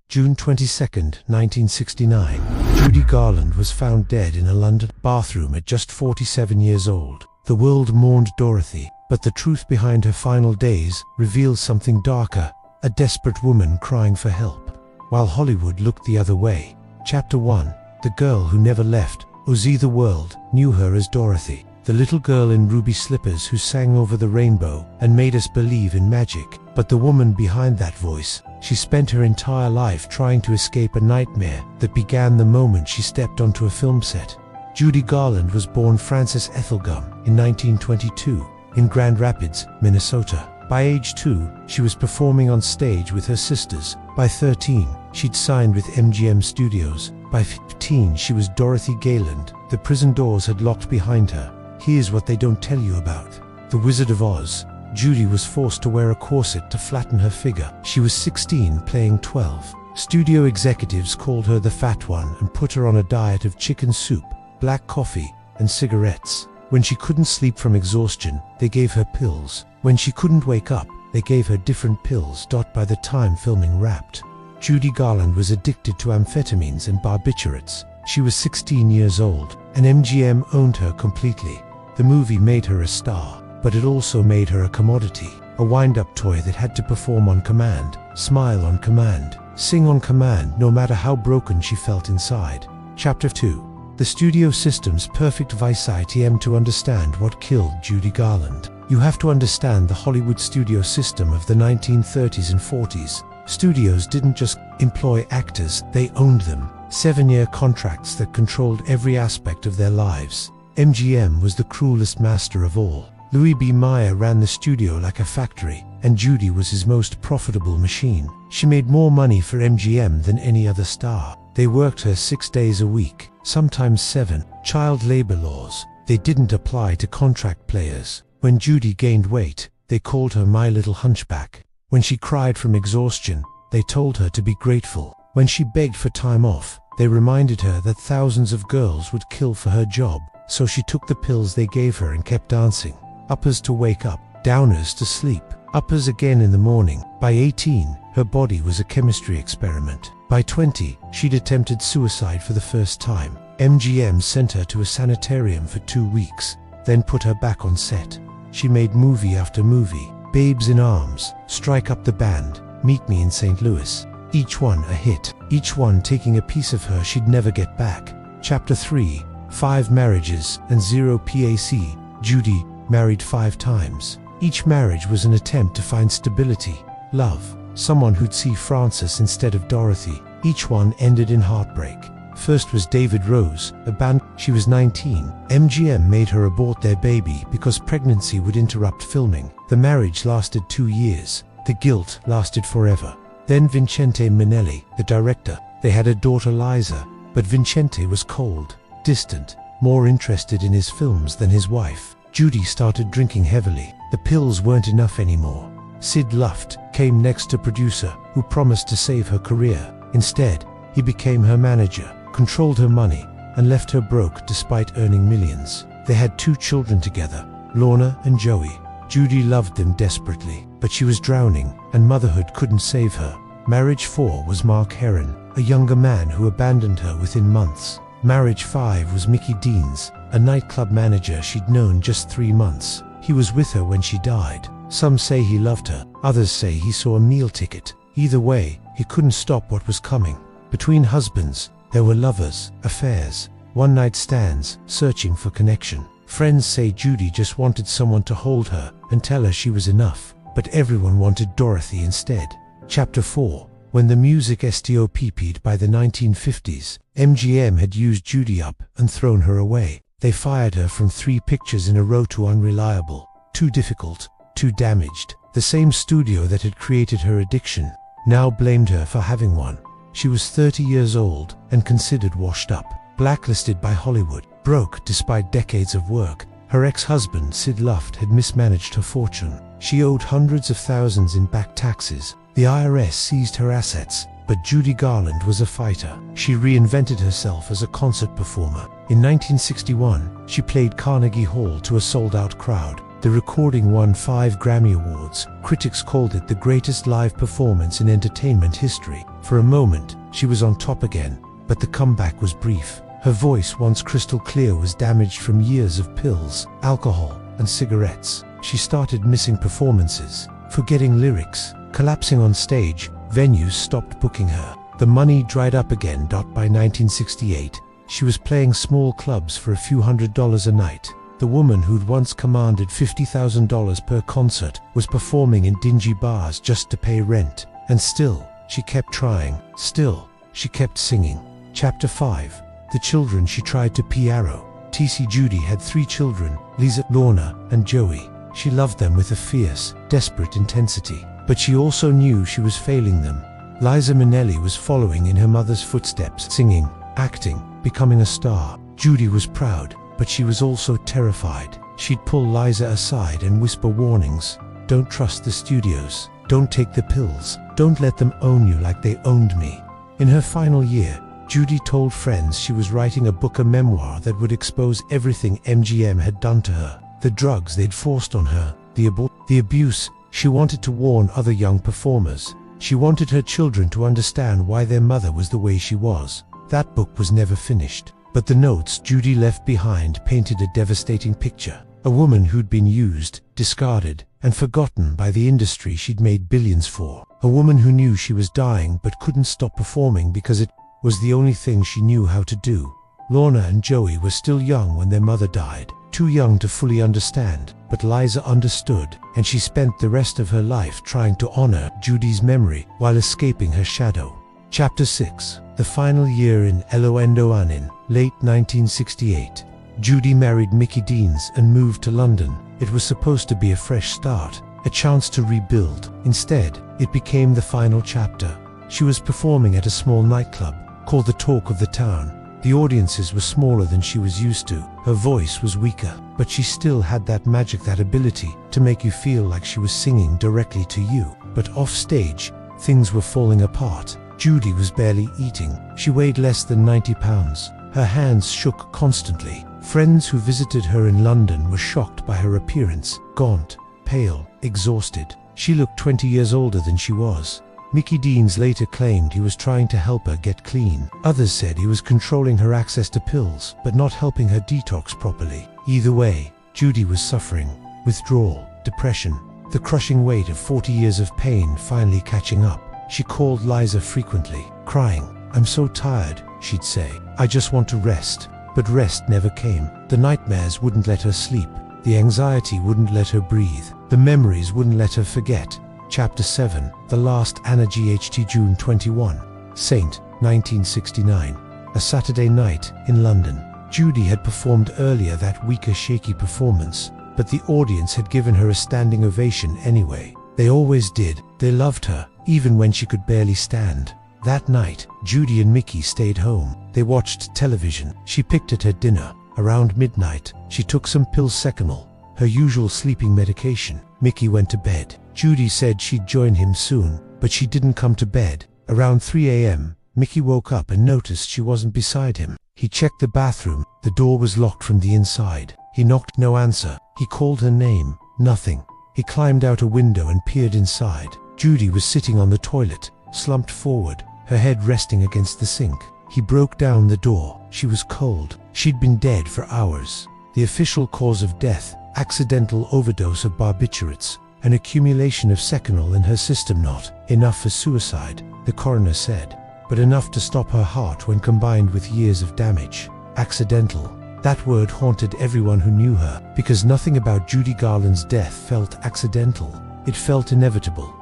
June 22, 1969, Judy Garland was found dead in a London bathroom at just 47 years old. The world mourned Dorothy, but the truth behind her final days reveals something darker, a desperate woman crying for help. While Hollywood looked the other way. Chapter 1. The Girl Who Never Left. Ozzy the world knew her as Dorothy, the little girl in ruby slippers who sang over the rainbow and made us believe in magic. But the woman behind that voice, she spent her entire life trying to escape a nightmare that began the moment she stepped onto a film set. Judy Garland was born Frances Ethelgum in 1922 in Grand Rapids, Minnesota. By age 2, she was performing on stage with her sisters. By 13, she'd signed with MGM Studios. By 15, she was Dorothy Garland. The prison doors had locked behind her. Here's what they don't tell you about The Wizard of Oz. Judy was forced to wear a corset to flatten her figure. She was 16, playing 12. Studio executives called her the fat one and put her on a diet of chicken soup, black coffee, and cigarettes. When she couldn't sleep from exhaustion, they gave her pills. When she couldn't wake up, they gave her different pills. By the time filming wrapped, Judy Garland was addicted to amphetamines and barbiturates. She was 16 years old, and MGM owned her completely. The movie made her a star, but it also made her a commodity, a wind-up toy that had to perform on command, smile on command, sing on command, no matter how broken she felt inside. Chapter 2. The studio system's perfect vice ITM. To understand what killed Judy Garland, you have to understand the Hollywood studio system of the 1930s and 40s. Studios didn't just employ actors, they owned them. 7-year contracts that controlled every aspect of their lives. MGM was the cruelest master of all. Louis B. Mayer ran the studio like a factory, and Judy was his most profitable machine. She made more money for MGM than any other star. They worked her 6 days a week, sometimes 7. Child labor laws, they didn't apply to contract players. When Judy gained weight, they called her My Little Hunchback. When she cried from exhaustion, they told her to be grateful. When she begged for time off, they reminded her that thousands of girls would kill for her job. So she took the pills they gave her and kept dancing. Uppers to wake up, downers to sleep, uppers again in the morning. By 18, her body was a chemistry experiment. By 20, she'd attempted suicide for the first time. MGM sent her to a sanitarium for 2 weeks, then put her back on set. She made movie after movie. Babes in Arms, Strike Up the Band, Meet Me in St. Louis. Each one a hit, each one taking a piece of her she'd never get back. Chapter 3. 5 marriages and 0 PAC. Judy married 5 times. Each marriage was an attempt to find stability, love, someone who'd see Frances instead of Dorothy. Each one ended in heartbreak. First was David Rose, a band. She was 19. MGM made her abort their baby because pregnancy would interrupt filming. The marriage lasted 2 years. The guilt lasted forever. Then Vincente Minnelli, the director. They had a daughter Liza, but Vincente was cold, distant, more interested in his films than his wife. Judy started drinking heavily. The pills weren't enough anymore. Sid Luft came next to producer, who promised to save her career. Instead, he became her manager, controlled her money, and left her broke despite earning millions. They had 2 children together, Lorna and Joey. Judy loved them desperately, but she was drowning, and motherhood couldn't save her. Marriage 4 was Mark Herron, a younger man who abandoned her within months. Marriage 5 was Mickey Deans, a nightclub manager she'd known just 3 months. He was with her when she died. Some say he loved her, others say he saw a meal ticket. Either way, he couldn't stop what was coming. Between husbands, there were lovers, affairs, one-night stands, searching for connection. Friends say Judy just wanted someone to hold her and tell her she was enough, but everyone wanted Dorothy instead. Chapter 4. When the music stopped by the 1950s, MGM had used Judy up and thrown her away. They fired her from 3 pictures in a row. Too unreliable, too difficult, too damaged. The same studio that had created her addiction now blamed her for having one. She was 30 years old and considered washed up, blacklisted by Hollywood, broke despite decades of work. Her ex-husband, Sid Luft, had mismanaged her fortune. She owed hundreds of thousands in back taxes. The IRS seized her assets, but Judy Garland was a fighter. She reinvented herself as a concert performer. In 1961, she played Carnegie Hall to a sold-out crowd. The recording won 5 Grammy Awards. Critics called it the greatest live performance in entertainment history. For a moment, she was on top again, but the comeback was brief. Her voice, once crystal clear, was damaged from years of pills, alcohol, and cigarettes. She started missing performances, forgetting lyrics, collapsing on stage. Venues stopped booking her. The money dried up again. By 1968, she was playing small clubs for a few $100s a night. The woman who'd once commanded $50,000 per concert was performing in dingy bars just to pay rent. And still, she kept trying. Still, she kept singing. Chapter 5. The children she tried to PRO. T.C. Judy had 3 children, Lisa, Lorna, and Joey. She loved them with a fierce, desperate intensity. But she also knew she was failing them. Liza Minnelli was following in her mother's footsteps, singing, acting, becoming a star. Judy was proud, but she was also terrified. She'd pull Liza aside and whisper warnings. Don't trust the studios. Don't take the pills. Don't let them own you like they owned me. In her final year, Judy told friends she was writing a book, a memoir that would expose everything MGM had done to her. The drugs they'd forced on her, the abuse. She wanted to warn other young performers. She wanted her children to understand why their mother was the way she was. That book was never finished, but the notes Judy left behind painted a devastating picture. A woman who'd been used, discarded, and forgotten by the industry she'd made billions for. A woman who knew she was dying but couldn't stop performing because it was the only thing she knew how to do. Lorna and Joey were still young when their mother died. Too young to fully understand, but Liza understood, and she spent the rest of her life trying to honor Judy's memory while escaping her shadow. Chapter 6. The final year in Eloendoanin, late 1968. Judy married Mickey Deans and moved to London. It was supposed to be a fresh start, a chance to rebuild. Instead, it became the final chapter. She was performing at a small nightclub called the Talk of the Town. The audiences were smaller than she was used to. Her voice was weaker, but she still had that magic, that ability to make you feel like she was singing directly to you. But off stage, things were falling apart. Judy was barely eating. She weighed less than 90 pounds. Her hands shook constantly. Friends who visited her in London were shocked by her appearance, gaunt, pale, exhausted. She looked 20 years older than she was. Mickey Deans later claimed he was trying to help her get clean. Others said he was controlling her access to pills, but not helping her detox properly. Either way, Judy was suffering. Withdrawal, depression, the crushing weight of 40 years of pain finally catching up. She called Liza frequently, crying. "I'm so tired," she'd say. "I just want to rest." But rest never came. The nightmares wouldn't let her sleep. The anxiety wouldn't let her breathe. The memories wouldn't let her forget. Chapter 7. The Last Anna GHT, June 21. Saint, 1969. A Saturday night in London. Judy had performed earlier that week, a shaky performance, but the audience had given her a standing ovation anyway. They always did. They loved her, even when she could barely stand. That night, Judy and Mickey stayed home. They watched television. She picked at her dinner. Around midnight, she took some pills, Seconal, her usual sleeping medication. Mickey went to bed. Judy said she'd join him soon, but she didn't come to bed. Around 3 a.m., Mickey woke up and noticed she wasn't beside him. He checked the bathroom. The door was locked from the inside. He knocked, no answer. He called her name, nothing. He climbed out a window and peered inside. Judy was sitting on the toilet, slumped forward, her head resting against the sink. He broke down the door. She was cold. She'd been dead for hours. The official cause of death, accidental overdose of barbiturates, an accumulation of Seconal in her system. Not enough for suicide, the coroner said, but enough to stop her heart when combined with years of damage. Accidental. That word haunted everyone who knew her, because nothing about Judy Garland's death felt accidental. It felt inevitable.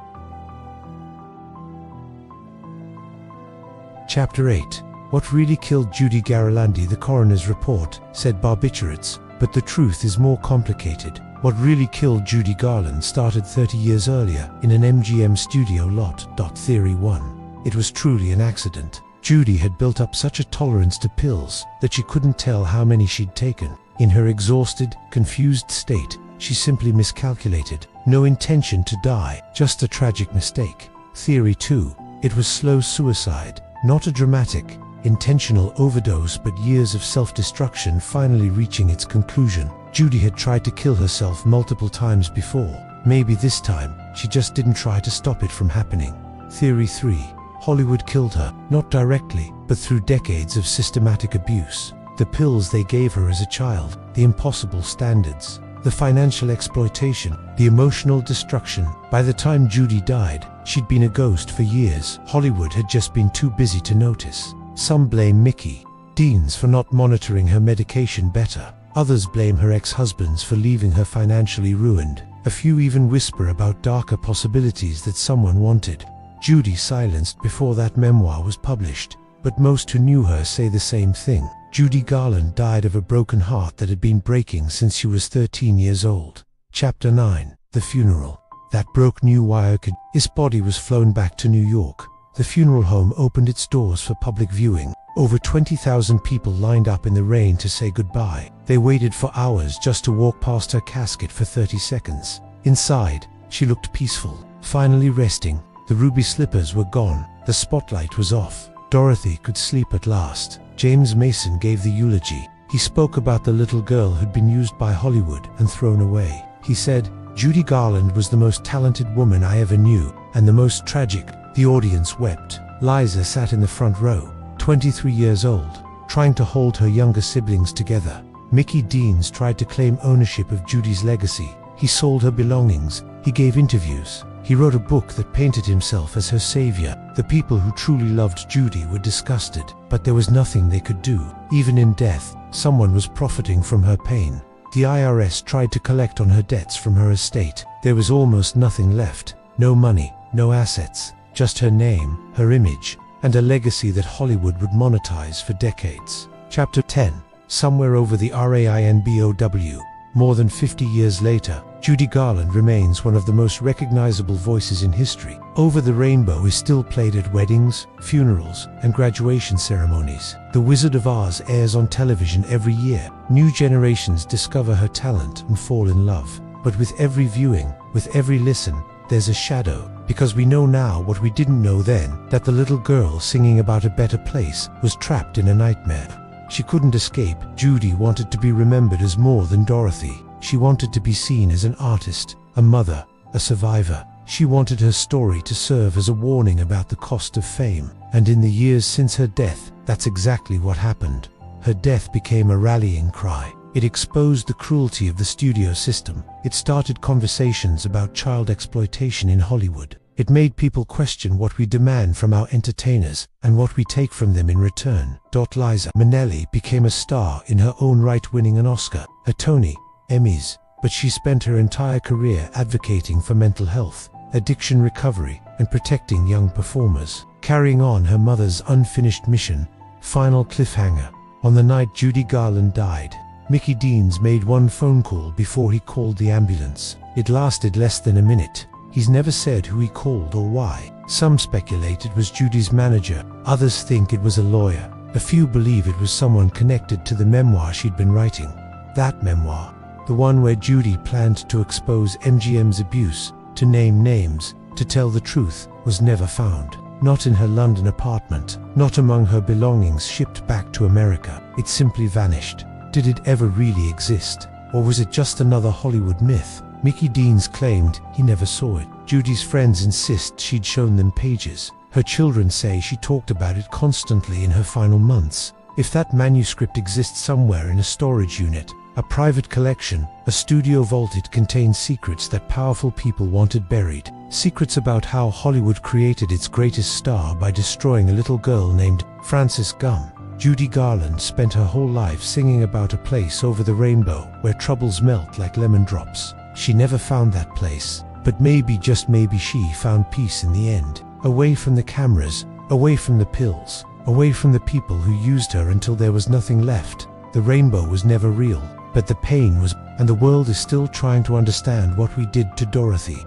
Chapter 8. What really killed Judy Garland? The coroner's report said barbiturates, but the truth is more complicated. What really killed Judy Garland started 30 years earlier in an MGM studio lot. Theory 1. It was truly an accident. Judy had built up such a tolerance to pills that she couldn't tell how many she'd taken. In her exhausted, confused state, she simply miscalculated. No intention to die, just a tragic mistake. Theory 2. It was slow suicide, not a dramatic, intentional overdose, but years of self-destruction finally reaching its conclusion. Judy had tried to kill herself multiple times before. Maybe this time, she just didn't try to stop it from happening. Theory 3. Hollywood killed her, not directly, but through decades of systematic abuse. The pills they gave her as a child, the impossible standards, the financial exploitation, the emotional destruction. By the time Judy died, she'd been a ghost for years. Hollywood had just been too busy to notice. Some blame Mickey Deans for not monitoring her medication better. Others blame her ex-husbands for leaving her financially ruined. A few even whisper about darker possibilities that someone wanted Judy silenced before that memoir was published. But most who knew her say the same thing. Judy Garland died of a broken heart that had been breaking since she was 13 years old. Chapter 9. The Funeral. That broke new wire. His body was flown back to New York. The funeral home opened its doors for public viewing. Over 20,000 people lined up in the rain to say goodbye. They waited for hours just to walk past her casket for 30 seconds. Inside, she looked peaceful, finally resting. The ruby slippers were gone. The spotlight was off. Dorothy could sleep at last. James Mason gave the eulogy. He spoke about the little girl who'd been used by Hollywood and thrown away. He said, "Judy Garland was the most talented woman I ever knew, and the most tragic." The audience wept. Liza sat in the front row, 23 years old, trying to hold her younger siblings together. Mickey Deans tried to claim ownership of Judy's legacy. He sold her belongings. He gave interviews. He wrote a book that painted himself as her savior. The people who truly loved Judy were disgusted, but there was nothing they could do. Even in death, someone was profiting from her pain. The IRS tried to collect on her debts from her estate. There was almost nothing left. No money, no assets, just her name, her image, and a legacy that Hollywood would monetize for decades. Chapter 10. Somewhere over the Rainbow. More than 50 years later, Judy Garland remains one of the most recognizable voices in history. Over the Rainbow is still played at weddings, funerals, and graduation ceremonies. The Wizard of Oz airs on television every year. New generations discover her talent and fall in love. But with every viewing, with every listen, there's a shadow, because we know now what we didn't know then, that the little girl singing about a better place was trapped in a nightmare. She couldn't escape. Judy wanted to be remembered as more than Dorothy. She wanted to be seen as an artist, a mother, a survivor. She wanted her story to serve as a warning about the cost of fame. And in the years since her death, that's exactly what happened. Her death became a rallying cry. It exposed the cruelty of the studio system. It started conversations about child exploitation in Hollywood. It made people question what we demand from our entertainers and what we take from them in return. Liza Minnelli became a star in her own right, winning an Oscar, a Tony, Emmys, but she spent her entire career advocating for mental health, addiction recovery, and protecting young performers, carrying on her mother's unfinished mission. Final cliffhanger. On the night Judy Garland died, Mickey Deans made one phone call before he called the ambulance. It lasted less than a minute. He's never said who he called or why. Some speculate it was Judy's manager. Others think it was a lawyer. A few believe it was someone connected to the memoir she'd been writing. That memoir, the one where Judy planned to expose MGM's abuse, to name names, to tell the truth, was never found. Not in her London apartment, not among her belongings shipped back to America. It simply vanished. Did it ever really exist? Or was it just another Hollywood myth? Mickey Deans claimed he never saw it. Judy's friends insist she'd shown them pages. Her children say she talked about it constantly in her final months. If that manuscript exists somewhere in a storage unit, a private collection, a studio vault, it contains secrets that powerful people wanted buried. Secrets about how Hollywood created its greatest star by destroying a little girl named Frances Gumm. Judy Garland spent her whole life singing about a place over the rainbow where troubles melt like lemon drops. She never found that place, but maybe, just maybe, she found peace in the end. Away from the cameras, away from the pills, away from the people who used her until there was nothing left. The rainbow was never real, but the pain was, and the world is still trying to understand what we did to Dorothy.